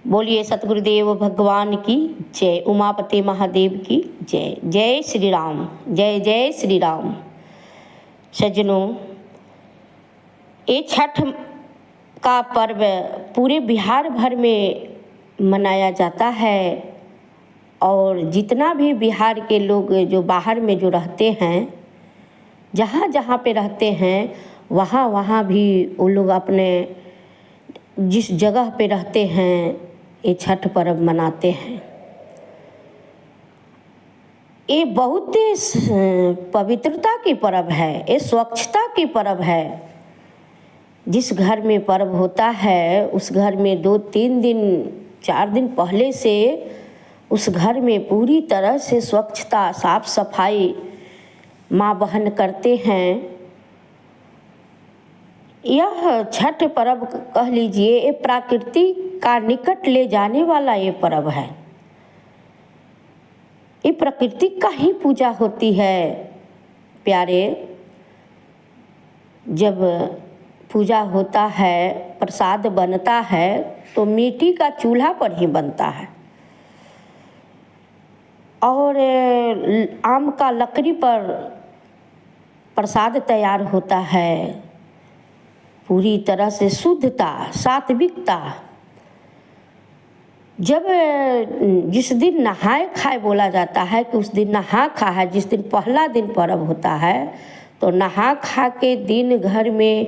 बोलिए सतगुरुदेव भगवान की जय, उमापति महादेव की जय। जय श्री राम, जय जय श्री राम। सज्जनों, ये छठ का पर्व पूरे बिहार भर में मनाया जाता है और जितना भी बिहार के लोग जो बाहर में जो रहते हैं, जहाँ जहाँ पे रहते हैं, वहाँ वहाँ भी वो लोग अपने जिस जगह पे रहते हैं ये छठ पर्व मनाते हैं। ये बहुत पवित्रता की पर्व है, ये स्वच्छता की पर्व है। जिस घर में पर्व होता है उस घर में 2-3 दिन 4 दिन पहले से उस घर में पूरी तरह से स्वच्छता साफ सफाई माँ बहन करते हैं। यह छठ पर्व कह लीजिए, ये प्रकृति का निकट ले जाने वाला ये पर्व है। ये प्रकृति का ही पूजा होती है प्यारे। जब पूजा होता है, प्रसाद बनता है तो मिट्टी का चूल्हा पर ही बनता है और आम का लकड़ी पर प्रसाद तैयार होता है। पूरी तरह से शुद्धता, सात्विकता। जब जिस दिन नहाए खाए बोला जाता है कि उस दिन नहा खा है, जिस दिन पहला दिन पर्व होता है तो नहा खा के दिन घर में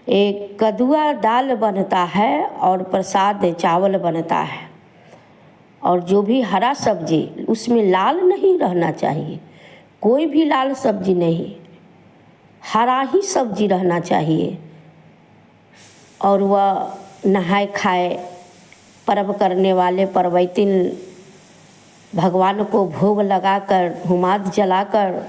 एक कदुआ दाल बनता है और प्रसाद चावल बनता है और जो भी हरा सब्जी, उसमें लाल नहीं रहना चाहिए, कोई भी लाल सब्जी नहीं, हरा ही सब्जी रहना चाहिए। और वह नहाए खाए पर्व करने वाले पर्वैतिन भगवान को भोग लगाकर, हुमाद जलाकर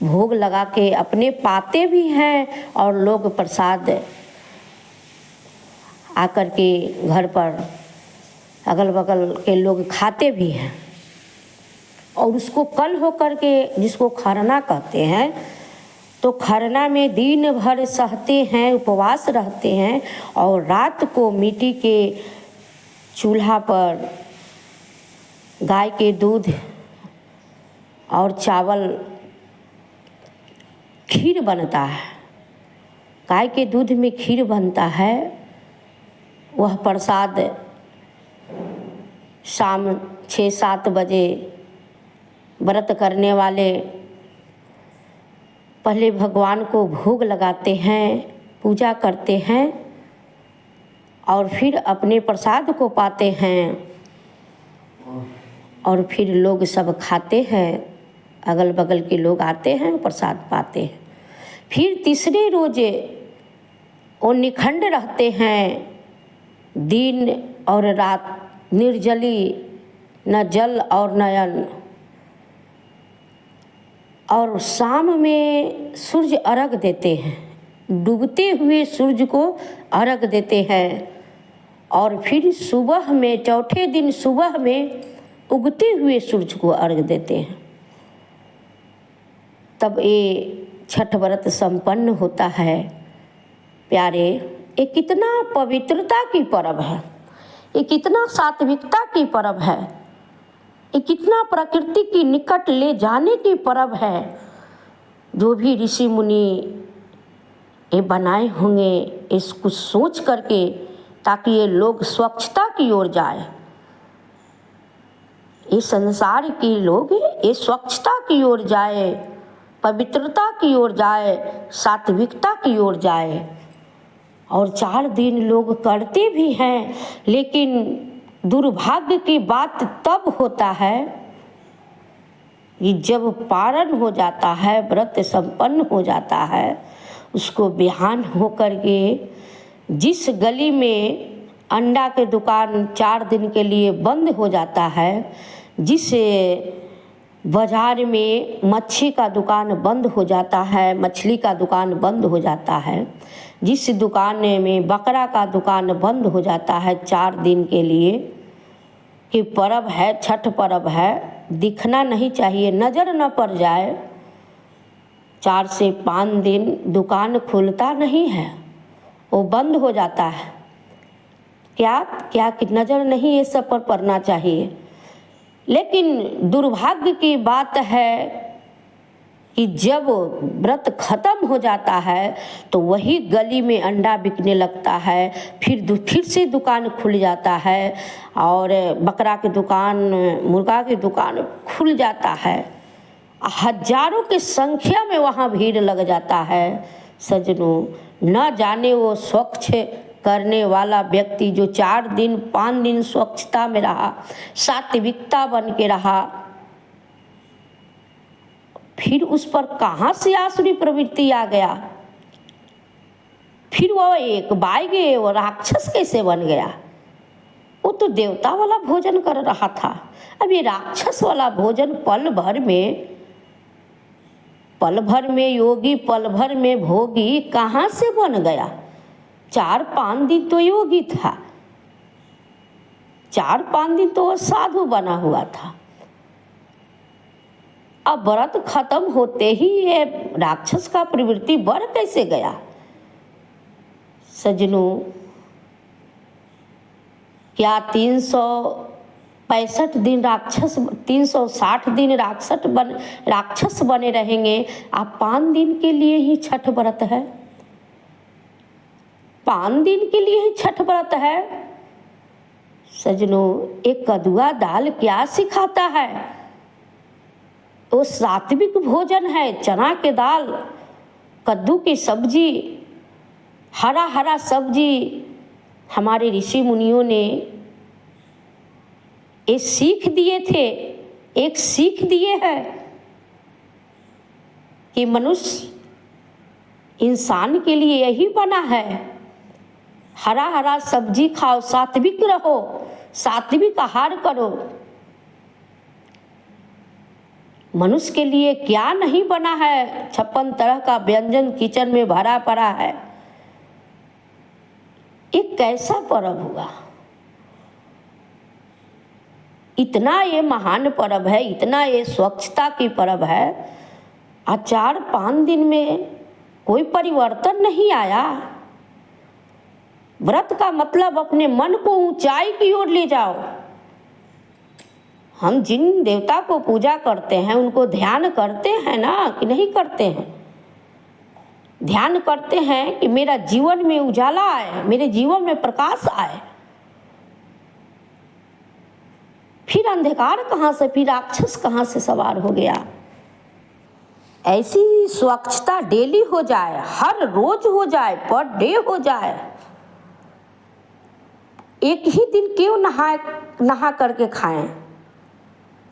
भोग लगा के अपने पाते भी हैं और लोग प्रसाद आकर के घर पर अगल बगल के लोग खाते भी हैं। और उसको कल होकर के, जिसको खरना कहते हैं, तो खरना में दिन भर सहते हैं, उपवास रहते हैं और रात को मिट्टी के चूल्हा पर गाय के दूध और चावल खीर बनता है। गाय के दूध में खीर बनता है। वह प्रसाद शाम 6-7 बजे व्रत करने वाले पहले भगवान को भोग लगाते हैं, पूजा करते हैं और फिर अपने प्रसाद को पाते हैं और फिर लोग सब खाते हैं। अगल बगल के लोग आते हैं, प्रसाद पाते हैं। फिर तीसरे रोज वो निखंड रहते हैं, दिन और रात निर्जली, न जल और न अन्न। और शाम में सूर्य अर्घ देते हैं, डूबते हुए सूर्य को अर्घ देते हैं और फिर सुबह में, चौथे दिन सुबह में उगते हुए सूर्य को अर्घ देते हैं। तब ये छठ व्रत संपन्न होता है प्यारे। ये कितना पवित्रता की पर्व है, ये कितना सात्विकता की पर्व है, ये कितना प्रकृति की निकट ले जाने की पर्व है। जो भी ऋषि मुनि ये बनाए होंगे इसको सोच करके, ताकि ये लोग स्वच्छता की ओर जाए, ये संसार के लोग ये स्वच्छता की ओर जाए, पवित्रता की ओर जाए, सात्विकता की ओर जाए। और 4 दिन लोग करते भी हैं, लेकिन दुर्भाग्य की बात तब होता है कि जब पारण हो जाता है, व्रत संपन्न हो जाता है, उसको बिहान होकर के जिस गली में अंडा के दुकान 4 दिन के लिए बंद हो जाता है, जिस बाजार में मच्छी का दुकान बंद हो जाता है, मछली का दुकान बंद हो जाता है, जिस दुकान में बकरा का दुकान बंद हो जाता है 4 दिन के लिए, कि पर्व है, छठ पर्व है, दिखना नहीं चाहिए, नज़र न पड़ जाए। 4 से 5 दिन दुकान खुलता नहीं है, वो बंद हो जाता है। क्या क्या कि नज़र नहीं ये सब पर पड़ना चाहिए। लेकिन दुर्भाग्य की बात है कि जब व्रत खत्म हो जाता है तो वही गली में अंडा बिकने लगता है, फिर से दुकान खुल जाता है और बकरा की दुकान, मुर्गा की दुकान खुल जाता है। हजारों की संख्या में वहाँ भीड़ लग जाता है। सजनों, न जाने वो स्वच्छ करने वाला व्यक्ति जो 4 दिन 5 दिन स्वच्छता में रहा, सात्विकता बन के रहा, फिर उस पर कहाँ से आसुरी प्रवृत्ति आ गया, फिर वो एक बायगे वो राक्षस कैसे बन गया। वो तो देवता वाला भोजन कर रहा था, अब ये राक्षस वाला भोजन पल भर में योगी, पल भर में भोगी कहाँ से बन गया। 4-5 दिन तो योगी था, 4-5 दिन तो वो साधु बना हुआ था। अब व्रत खत्म होते ही ये राक्षस का प्रवृत्ति बढ़ कैसे गया। सजनों, क्या 365 दिन राक्षस, 360 दिन राक्षस बने रहेंगे। आप 5 दिन के लिए ही छठ व्रत है, 5 दिन के लिए ही छठ व्रत है। सजनों, एक कदुआ दाल क्या सिखाता है। वो सात्विक भोजन है, चना के दाल, कद्दू की सब्जी, हरा हरा सब्जी। हमारे ऋषि मुनियों ने एक सीख दिए हैं कि मनुष्य इंसान के लिए यही बना है, हरा हरा सब्जी खाओ, सात्विक रहो, सात्विक आहार करो। मनुष्य के लिए क्या नहीं बना है, 56 तरह का व्यंजन किचन में भरा पड़ा है। एक कैसा पर्व हुआ, इतना ये महान पर्व है, इतना ये स्वच्छता की पर्व है, और 4-5 दिन में कोई परिवर्तन नहीं आया। व्रत का मतलब अपने मन को ऊंचाई की ओर ले जाओ। हम जिन देवता को पूजा करते हैं उनको ध्यान करते हैं ना कि नहीं करते हैं। ध्यान करते हैं कि मेरा जीवन में उजाला आए, मेरे जीवन में प्रकाश आए। फिर अंधकार कहाँ से, फिर राक्षस कहाँ से सवार हो गया। ऐसी स्वच्छता डेली हो जाए, हर रोज हो जाए, पर डे हो जाए। एक ही दिन क्यों नहा करके खाएं,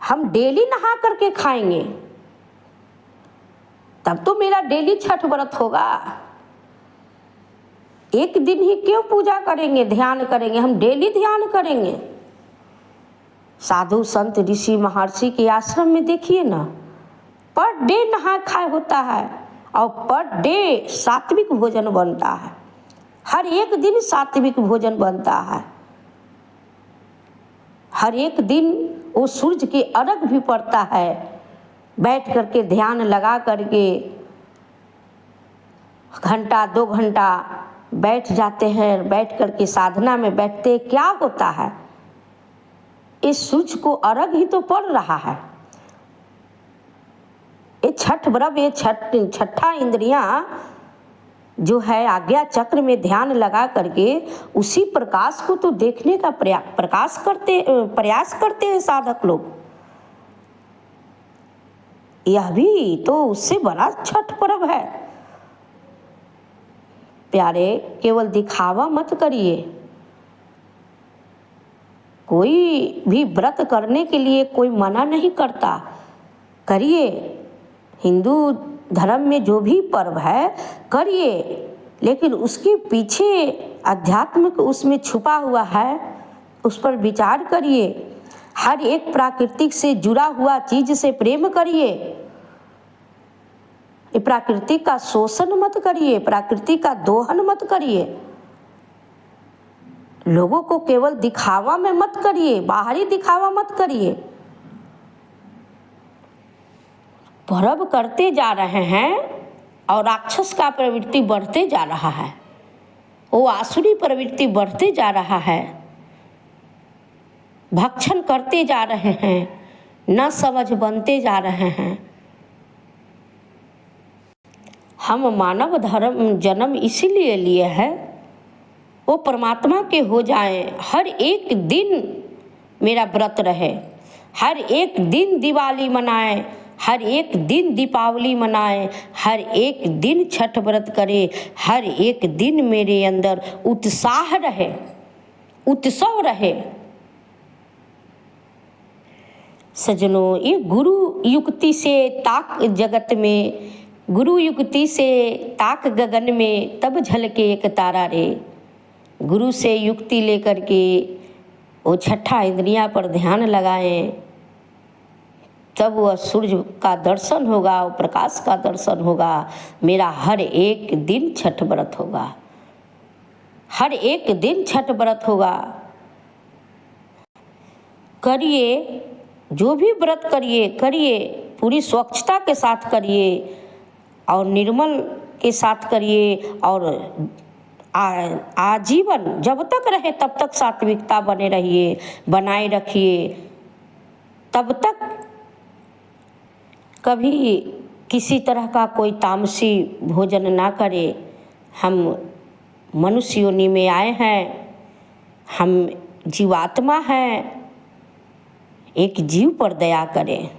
हम डेली नहा करके खाएंगे तब तो मेरा डेली छठ व्रत होगा। एक दिन ही क्यों पूजा करेंगे, ध्यान करेंगे, हम डेली ध्यान करेंगे। साधु संत ऋषि महर्षि के आश्रम में देखिए ना, पर डे नहा खाए होता है और पर डे सात्विक भोजन बनता है, हर एक दिन सात्विक भोजन बनता है। हर एक दिन वो सूरज के अर्घ भी पड़ता है, बैठ करके ध्यान लगा करके घंटा 2 घंटा बैठ जाते हैं, बैठ करके साधना में बैठते, क्या होता है, इस सूरज को अर्घ ही तो पड़ रहा है। ये छठ व्रत, ये छठा इंद्रियां जो है आज्ञा चक्र में ध्यान लगा करके उसी प्रकाश को तो देखने का प्रयास करते हैं साधक लोग। यह भी तो उससे बड़ा छठ पर्व है। प्यारे, केवल दिखावा मत करिए। कोई भी व्रत करने के लिए कोई मना नहीं करता, करिए। हिंदू धर्म में जो भी पर्व है करिए, लेकिन उसके पीछे आध्यात्मिक उसमें छुपा हुआ है, उस पर विचार करिए। हर एक प्राकृतिक से जुड़ा हुआ चीज से प्रेम करिए। ये प्रकृति का शोषण मत करिए, प्रकृति का दोहन मत करिए। लोगों को केवल दिखावा में मत करिए, बाहरी दिखावा मत करिए। पर्व करते जा रहे हैं और राक्षस का प्रवृत्ति बढ़ते जा रहा है, वो आसुरी प्रवृत्ति बढ़ते जा रहा है। भक्षण करते जा रहे हैं, न समझ बनते जा रहे हैं। हम मानव धर्म जन्म इसीलिए लिए है वो परमात्मा के हो जाएं। हर एक दिन मेरा व्रत रहे, हर एक दिन दिवाली मनाएं, हर एक दिन दीपावली मनाएं, हर एक दिन छठ व्रत करें, हर एक दिन मेरे अंदर उत्साह रहे, उत्सव रहे। सजनों, ये गुरु युक्ति से ताक जगत में, गुरु युक्ति से ताक गगन में, तब झलके एक तारा रे। गुरु से युक्ति लेकर के वो छठा इंद्रियां पर ध्यान लगाएं, तब वह सूर्य का दर्शन होगा, वो प्रकाश का दर्शन होगा। मेरा हर एक दिन छठ व्रत होगा, हर एक दिन छठ व्रत होगा। करिए, जो भी व्रत करिए करिए, पूरी स्वच्छता के साथ करिए और निर्मल के साथ करिए, और आजीवन जब तक रहे तब तक सात्विकता बने रहिए, बनाए रखिए। तब तक कभी किसी तरह का कोई तामसी भोजन ना करे। हम मनुष्य योनि में आए हैं, हम जीवात्मा हैं, एक जीव पर दया करें।